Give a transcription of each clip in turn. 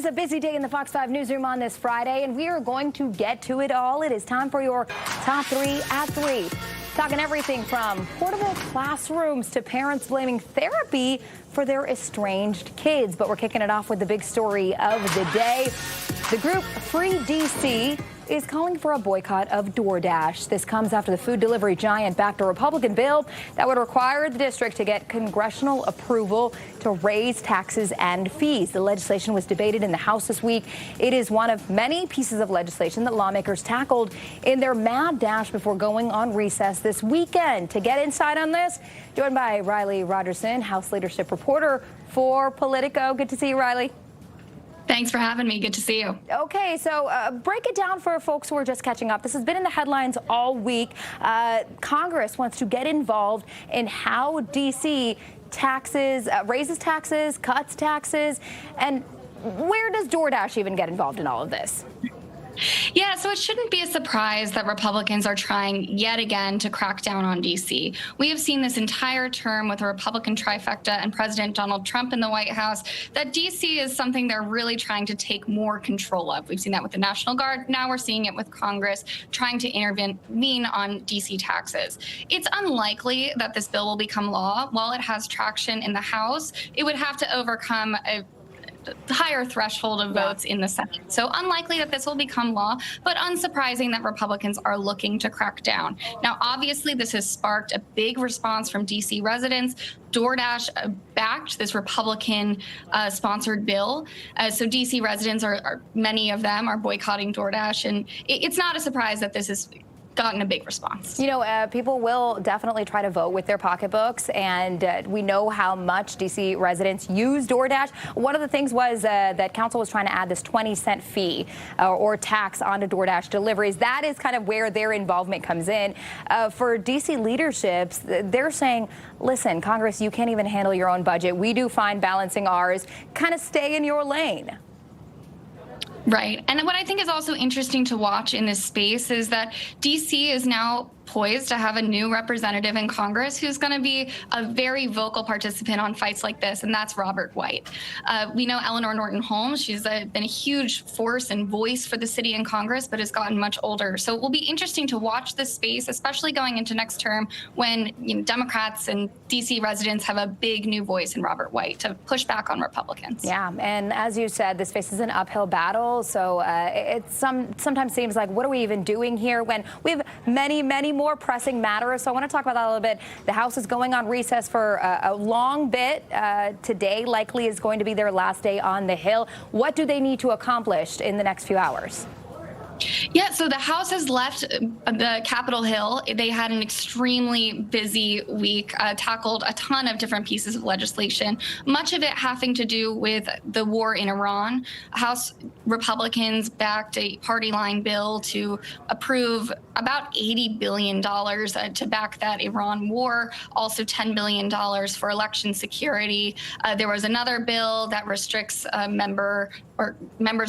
is a busy day in the Fox 5 newsroom on this Friday, and we are going to get to it all. It is time for your top 3 at 3. Talking everything from portable classrooms to parents blaming therapy for their estranged kids. But we're kicking it off with the big story of the day. The group Free DC is calling for a boycott of Doordash. This comes after the food delivery giant backed a Republican bill that would require the district to get congressional approval to raise taxes and fees. The legislation was debated in the House this week. It is one of many pieces of legislation that lawmakers tackled in their mad dash before going on recess this weekend. To get insight on this, joined by Riley Rogerson, House leadership reporter for Politico. Good to see you, Riley. Thanks for having me. Good to see you. Okay, so break it down for folks who are just catching up. This has been in the headlines all week. Congress wants to get involved in how D.C. raises taxes, cuts taxes, and where does Doordash even get involved in all of this? Yeah, so it shouldn't be a surprise that Republicans are trying yet again to crack down on D.C. We have seen this entire term with a Republican trifecta and President Donald Trump in the White House that D.C. is something they're really trying to take more control of. We've seen that with the National Guard. Now we're seeing it with Congress trying to intervene on D.C. taxes. It's unlikely that this bill will become law. While it has traction in the House, it would have to overcome a higher threshold of votes in the Senate. So unlikely that this will become law, but unsurprising that Republicans are looking to crack down. Now, obviously, this has sparked a big response from D.C. residents. Doordash backed this Republican-sponsored bill. So D.C. residents many of them are boycotting Doordash. And it's not a surprise that this is gotten a big response. You know, people will definitely try to vote with their pocketbooks, and we know how much D.C. residents use Doordash. One of the things was that council was trying to add this 20-cent fee or tax onto Doordash deliveries. That is kind of where their involvement comes in. For D.C. leaderships, they're saying, listen, Congress, you can't even handle your own budget. We do fine balancing ours. Kind of stay in your lane. Right. And what I think is also interesting to watch in this space is that D.C. is now poised to have a new representative in Congress who's going to be a very vocal participant on fights like this, and that's Robert White. We know Eleanor Norton Holmes. She's been a huge force and voice for the city in Congress, but has gotten much older. So it will be interesting to watch this space, especially going into next term when Democrats and D.C. residents have a big new voice in Robert White to push back on Republicans. Yeah, and as you said, this space is an uphill battle. So it sometimes seems like, what are we even doing here when we have many more pressing matters? So I want to talk about that a little bit. The House is going on recess for a long bit. Today likely is going to be their last day on the Hill. What do they need to accomplish in the next few hours? Yeah, so the House has left the Capitol Hill. They had an extremely busy week, tackled a ton of different pieces of legislation, much of it having to do with the war in Iran. House Republicans backed a party line bill to approve about $80 billion to back that Iran war, also $10 billion for election security. There was another bill that restricts members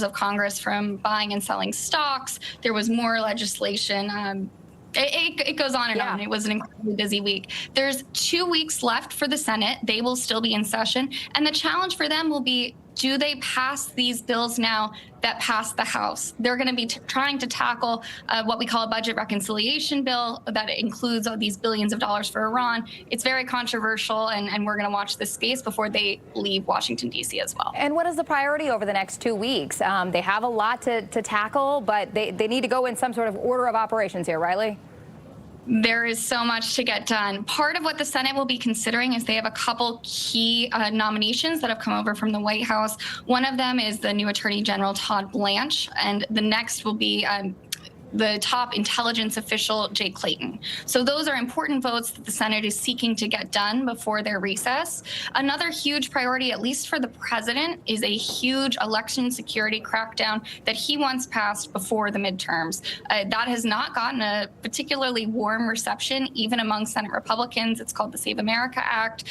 of Congress from buying and selling stocks. There was more legislation. It goes on and on. It was an incredibly busy week. There's 2 weeks left for the Senate. They will still be in session. And the challenge for them will be, do they pass these bills now that pass the House? They're going to be trying to tackle what we call a budget reconciliation bill that includes all these billions of dollars for Iran. It's very controversial, and we're going to watch this space before they leave Washington, D.C. as well. And what is the priority over the next 2 weeks? They have a lot to tackle, but they need to go in some sort of order of operations here, Riley. There is so much to get done. Part of what the Senate will be considering is they have a couple key nominations that have come over from the White House. One of them is the new Attorney General, Todd Blanche, and the next will be the top intelligence official, Jay Clayton. So those are important votes that the Senate is seeking to get done before their recess. Another huge priority, at least for the president, is a huge election security crackdown that he wants passed before the midterms. That has not gotten a particularly warm reception, even among Senate Republicans. It's called the Save America Act.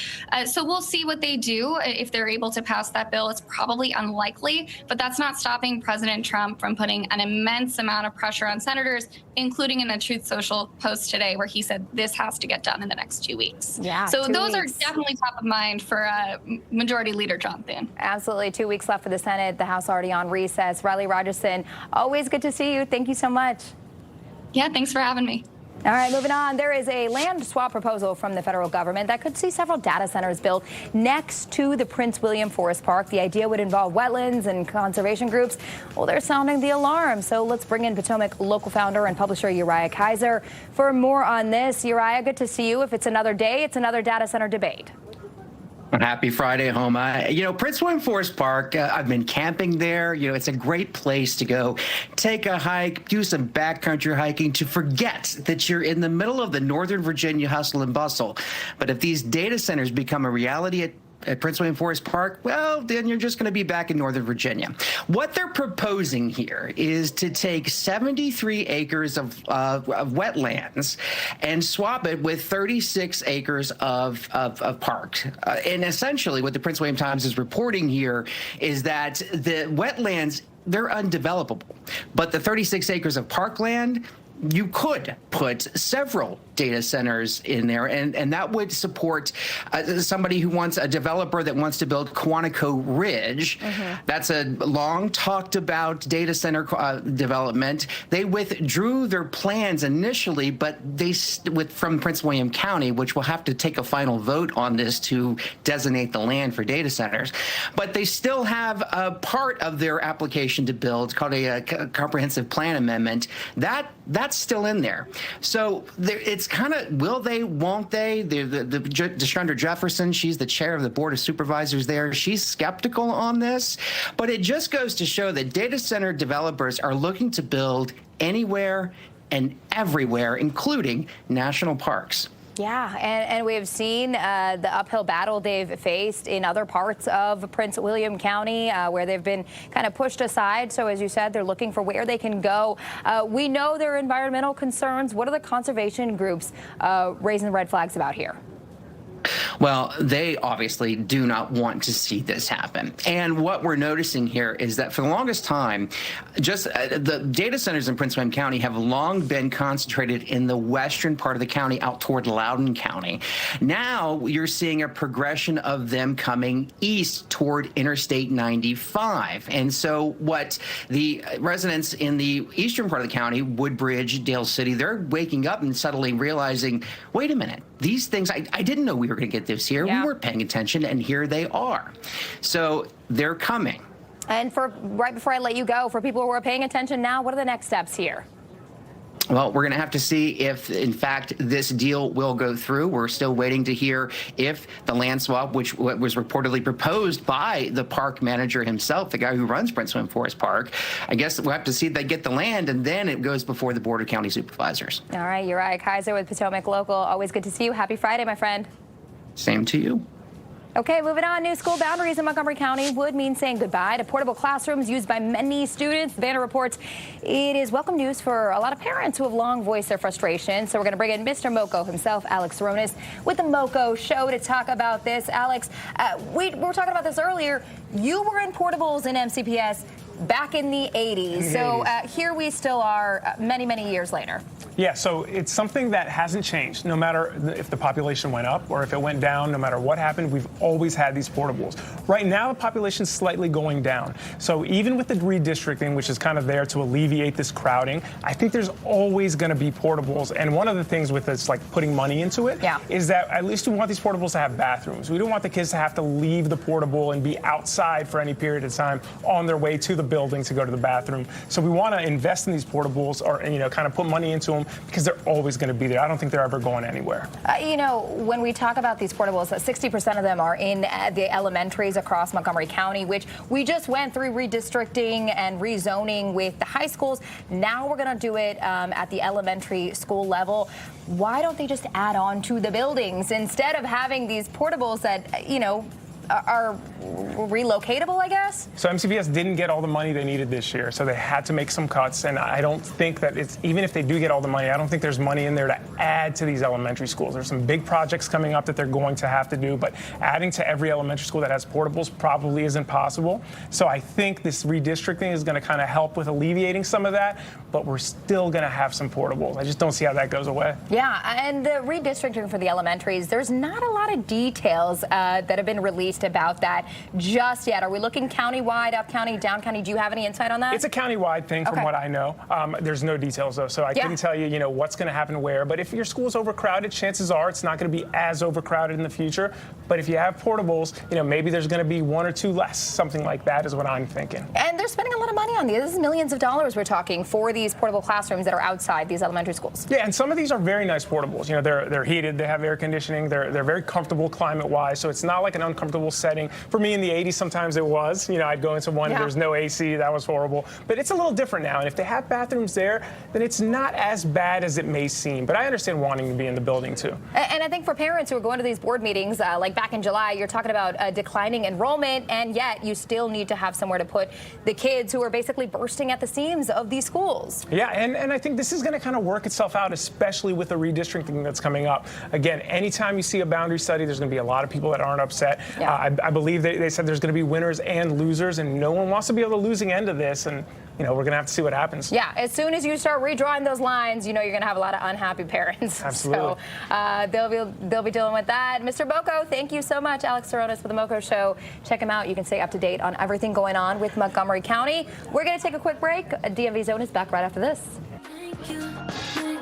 So we'll see what they do. If they're able to pass that bill, it's probably unlikely, but that's not stopping President Trump from putting an immense amount of pressure on Senate senators, including in a Truth Social post today where he said this has to get done in the next 2 weeks. Yeah, so those weeks. are definitely top of mind for Majority Leader John Thune. Absolutely. 2 weeks left for the Senate. The House already on recess. Riley Rogerson, always good to see you. Thank you so much. Yeah, thanks for having me. All right, moving on. There is a land swap proposal from the federal government that could see several data centers built next to the Prince William Forest Park. The idea would involve wetlands and conservation groups. Well, they're sounding the alarm. So let's bring in Potomac local founder and publisher Uriah Kaiser for more on this. Uriah, good to see you. If it's another day, it's another data center debate. Happy Friday, Homa. Prince William Forest Park, I've been camping there. It's a great place to go take a hike, do some backcountry hiking to forget that you're in the middle of the Northern Virginia hustle and bustle. But if these data centers become a reality at Prince William Forest Park, well, then you're just going to be back in Northern Virginia. What they're proposing here is to take 73 acres of wetlands and swap it with 36 acres of park. And essentially what the Prince William Times is reporting here is that the wetlands, they're undevelopable. But the 36 acres of parkland, you could put several data centers in there, and that would support somebody who wants a developer that wants to build Quantico Ridge. That's a long talked about data center development. They withdrew their plans initially, but from Prince William County, which will have to take a final vote on this to designate the land for data centers. But they still have a part of their application to build called a comprehensive plan amendment. That's still in there. So it's kind of, will they, won't they? DeShandra Jefferson, she's the chair of the Board of Supervisors there. She's skeptical on this, but it just goes to show that data center developers are looking to build anywhere and everywhere, including national parks. Yeah, and we have seen the uphill battle they've faced in other parts of Prince William County where they've been kind of pushed aside. So as you said, they're looking for where they can go. We know there are environmental concerns. What are the conservation groups raising the red flags about here? Well, they obviously do not want to see this happen. And what we're noticing here is that for the longest time, just the data centers in Prince William County have long been concentrated in the western part of the county out toward Loudoun County. Now you're seeing a progression of them coming east toward Interstate 95. And so what the residents in the eastern part of the county, Woodbridge, Dale City, they're waking up and suddenly realizing, wait a minute, these things, I didn't know we were going to get this here. Yeah. We weren't paying attention, and here they are. So they're coming. And right before I let you go, for people who are paying attention now, what are the next steps here? Well, we're going to have to see if, in fact, this deal will go through. We're still waiting to hear if the land swap, which was reportedly proposed by the park manager himself, the guy who runs Prince William Forest Park, I guess we'll have to see if they get the land, and then it goes before the Board of County Supervisors. All right, Uriah Kaiser with Potomac Local. Always good to see you. Happy Friday, my friend. Same to you. Okay, moving on. New school boundaries in Montgomery County would mean saying goodbye to portable classrooms used by many students. The Banner reports it is welcome news for a lot of parents who have long voiced their frustration. So we're going to bring in Mr. Moco himself, Alex Ronis, with the Moco Show to talk about this. Alex, we were talking about this earlier. You were in portables in MCPS back in the 80s. So here we still are many, many years later. Yeah, so it's something that hasn't changed. No matter if the population went up or if it went down, no matter what happened, we've always had these portables. Right now, the population's slightly going down. So even with the redistricting, which is kind of there to alleviate this crowding, I think there's always going to be portables. And one of the things with this, like putting money into it, is that at least we want these portables to have bathrooms. We don't want the kids to have to leave the portable and be outside for any period of time on their way to the building to go to the bathroom. So we want to invest in these portables or, kind of put money into them because they're always going to be there. I don't think they're ever going anywhere. When we talk about these portables, 60% of them are in the elementaries across Montgomery County, which we just went through redistricting and rezoning with the high schools. Now we're going to do it at the elementary school level. Why don't they just add on to the buildings instead of having these portables that, are relocatable, I guess? So MCPS didn't get all the money they needed this year, so they had to make some cuts. And I don't think that even if they do get all the money, I don't think there's money in there to add to these elementary schools. There's some big projects coming up that they're going to have to do, but adding to every elementary school that has portables probably isn't possible. So I think this redistricting is going to kind of help with alleviating some of that, but we're still going to have some portables. I just don't see how that goes away. Yeah, and the redistricting for the elementaries, there's not a lot of details that have been released about that just yet. Are we looking county-wide, up county, down county? Do you have any insight on that? It's a county-wide thing from what I know. There's no details, though, so I couldn't tell you, what's going to happen where. But if your school's overcrowded, chances are it's not going to be as overcrowded in the future. But if you have portables, maybe there's going to be one or two less. Something like that is what I'm thinking. And they're spending a lot of money on these. This is millions of dollars we're talking for these portable classrooms that are outside these elementary schools. Yeah, and some of these are very nice portables. They're heated, they have air conditioning, they're very comfortable climate-wise, so it's not like an uncomfortable setting. For me in the 80s, sometimes it was. I'd go into one, there's no AC, that was horrible. But it's a little different now, and if they have bathrooms there, then it's not as bad as it may seem. But I understand wanting to be in the building, too. And I think for parents who are going to these board meetings, like back in July, you're talking about declining enrollment, and yet you still need to have somewhere to put the kids who are basically bursting at the seams of these schools. Yeah, and I think this is going to kind of work itself out, especially with the redistricting that's coming up. Again, anytime you see a boundary study, there's going to be a lot of people that aren't upset. Yeah. I believe they said there's going to be winners and losers, and no one wants to be on the losing end of this. And we're going to have to see what happens. Yeah, as soon as you start redrawing those lines, you're going to have a lot of unhappy parents. Absolutely. So they'll be dealing with that. Mr. Boko, thank you so much. Alex Soronis for the Moco Show. Check him out. You can stay up to date on everything going on with Montgomery County. We're going to take a quick break. DMV Zone is back right after this. Thank you.